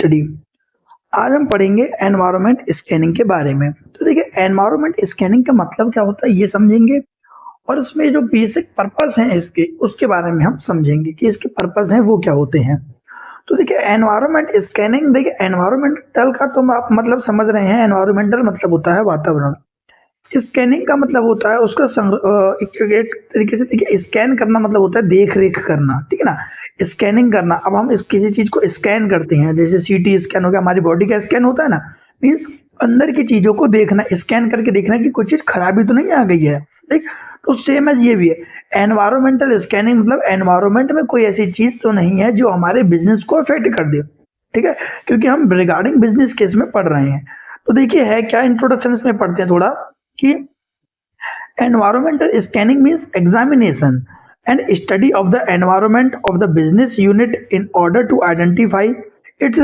Study. आज हम पढ़ेंगे एनवायरनमेंट स्कैनिंग के बारे में। तो देखिए, एनवायरनमेंट स्कैनिंग का मतलब क्या होता है ये समझेंगे, और उसमें जो बेसिक पर्पस हैं इसके उसके बारे में हम समझेंगे कि इसके पर्पस हैं वो क्या होते हैं। तो देखिए, एनवायरनमेंट स्कैनिंग, देखिए एनवायरमेंटल का तो आप मतलब समझ रहे हैं, एनवायरमेंटल मतलब होता है वातावरण। स्कैनिंग का मतलब होता है उसका एक तरीके से देखिए, स्कैन करना मतलब होता है देख रेख करना, ठीक है ना। स्कैनिंग करना, अब हम किसी चीज को स्कैन करते हैं, जैसे सीटी स्कैन हो गया, हमारी बॉडी का स्कैन होता है ना, मीन्स अंदर की चीजों को देखना, स्कैन करके देखना कि कुछ चीज खराबी तो नहीं आ गई है, ठीक। तो सेम एज ये भी है, एनवायरमेंटल स्कैनिंग मतलब एनवायरमेंट में कोई ऐसी चीज तो नहीं है जो हमारे बिजनेस को अफेक्ट कर दे, ठीक है, क्योंकि हम रिगार्डिंग बिजनेस केस में पढ़ रहे हैं। तो देखिए है क्या, इंट्रोडक्शन इसमें पढ़ते हैं थोड़ा कि environmental scanning means examination and study of the environment of the business unit in order to identify its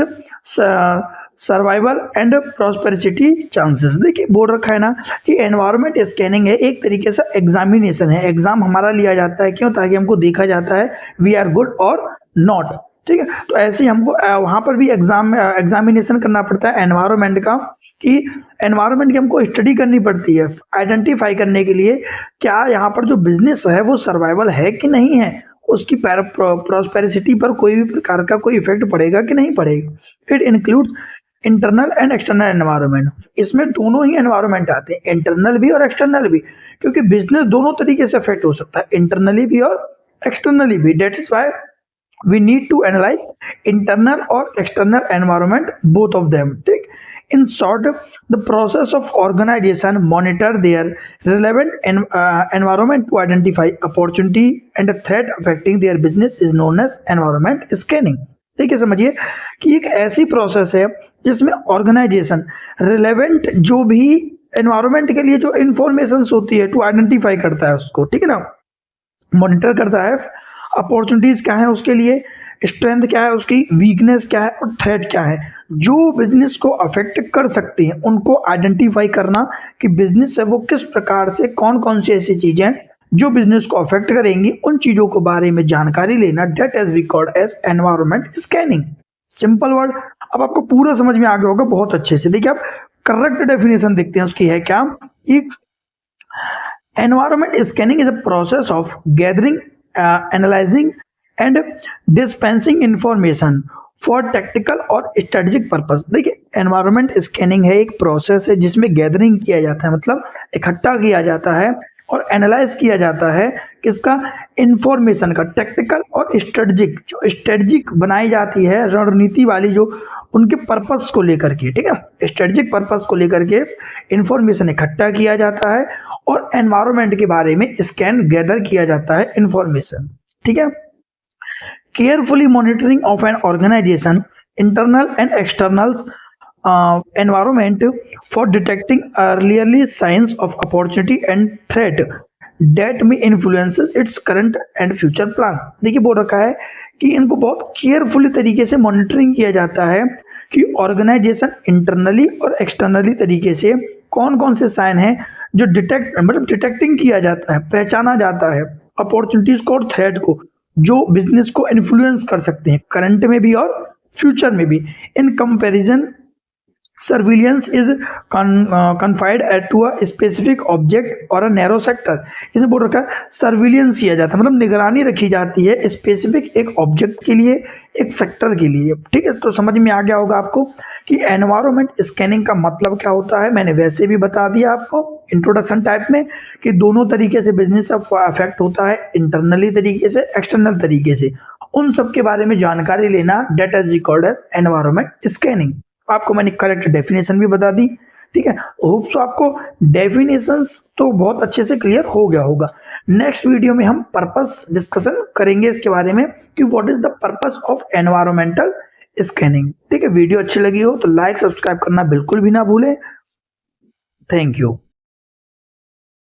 survival and prosperity chances. देखिए बोल रखा है ना कि एनवायरमेंट स्कैनिंग है, एक तरीके से एग्जामिनेशन है, एग्जाम हमारा लिया जाता है, क्यों, ताकि हमको देखा जाता है वी आर गुड और नॉट, ठीक है। तो ऐसे ही हमको वहां पर भी एग्जामिनेशन करना पड़ता है एनवायरमेंट का, कि एनवायरमेंट की हमको स्टडी करनी पड़ती है आइडेंटिफाई करने के लिए क्या यहाँ पर जो बिजनेस है वो सर्वाइवल है कि नहीं है, उसकी प्रॉस्पेरिटी पर कोई भी प्रकार का कोई इफेक्ट पड़ेगा कि नहीं पड़ेगा। It includes internal and external environment. इसमें दोनों ही एनवायरनमेंट आते हैं, इंटरनल भी और एक्सटर्नल भी, क्योंकि बिजनेस दोनों तरीके से अफेक्ट हो सकता है, इंटरनली भी और एक्सटर्नली भी। That is why we need to analyze internal or external environment, both of them, ठीक। in short, the process of organization monitor their relevant environment to identify opportunity and a threat affecting their business is known as environment scanning। देखिए समझिए कि एक ऐसी process है जिसमें organisation relevant जो भी एनवायरमेंट के लिए जो इंफॉर्मेशन होती है टू आइडेंटिफाई करता है उसको, ठीक है ना, मॉनिटर करता है, अपॉर्चुनिटीज क्या है उसके लिए, स्ट्रेंथ क्या है उसकी, वीकनेस क्या है और थ्रेट क्या है, जो बिजनेस को अफेक्ट कर सकती हैं उनको आइडेंटिफाई करना कि बिजनेस है वो किस प्रकार से, कौन कौन सी ऐसी चीजें जो बिजनेस को अफेक्ट करेंगी, उन चीजों के बारे में जानकारी लेना, that is we called as environment scanning. Simple word, अब आपको पूरा समझ में आ गया होगा बहुत अच्छे से। देखिए आप करेक्ट डेफिनेशन देखते हैं उसकी है क्या, कि environment scanning is a process of gathering, analyzing and dispensing information for tactical और strategic purpose। देखिए environment scanning है एक प्रोसेस है जिसमें गैदरिंग किया जाता है, मतलब इकट्ठा किया जाता है और एनालाइज किया जाता है किसका, इंफॉर्मेशन का, टेक्निकल और स्ट्रेटजिक, जो स्ट्रेटजिक बनाई जाती है रणनीति वाली, जो उनके पर्पस को लेकर के, ठीक है, स्ट्रेटजिक पर्पस को लेकर के इंफॉर्मेशन इकट्ठा किया जाता है और एनवायरनमेंट के बारे में स्कैन गैदर किया जाता है इंफॉर्मेशन, ठीक है। Carefully monitoring of an organization internal and externals environment for detecting early signs of opportunity and threat that may influence its current and future plan। देखिए बोल रखा है कि इनको बहुत केयरफुली तरीके से मॉनिटरिंग किया जाता है कि ऑर्गेनाइजेशन इंटरनली और एक्सटर्नली तरीके से कौन कौन से साइन हैं जो डिटेक्टिंग किया जाता है, पहचाना जाता है अपॉर्चुनिटीज को और थ्रेट को, जो बिजनेस को इन्फ्लुएंस कर सकते हैं करंट में भी और फ्यूचर में भी। In comparison surveillance is confined to a specific object और अ नैरो सेक्टर। इसे बोल रखा है सर्विलियंस किया जाता है, मतलब निगरानी रखी जाती है स्पेसिफिक एक ऑब्जेक्ट के लिए, एक सेक्टर के लिए, ठीक है। तो समझ में आ गया होगा आपको कि एनवायरनमेंट स्कैनिंग का मतलब क्या होता है। मैंने वैसे भी बता दिया आपको इंट्रोडक्शन टाइप में कि दोनों तरीके से बिजनेस अफेक्ट होता है, इंटरनली तरीके से, एक्सटर्नल तरीके से, उन सब के बारे में जानकारी लेना, that is record as environment scanning. आपको मैंने करेक्ट डेफिनेशन भी बता दी, ठीक है। होप सो आपको डेफिनेशंस तो बहुत अच्छे से क्लियर हो गया होगा। नेक्स्ट वीडियो में हम पर्पस डिस्कशन करेंगे इसके बारे में कि what is the purpose of environmental scanning, ठीक है। वीडियो अच्छी लगी हो तो लाइक सब्सक्राइब करना बिल्कुल भी ना भूलें। Thank you.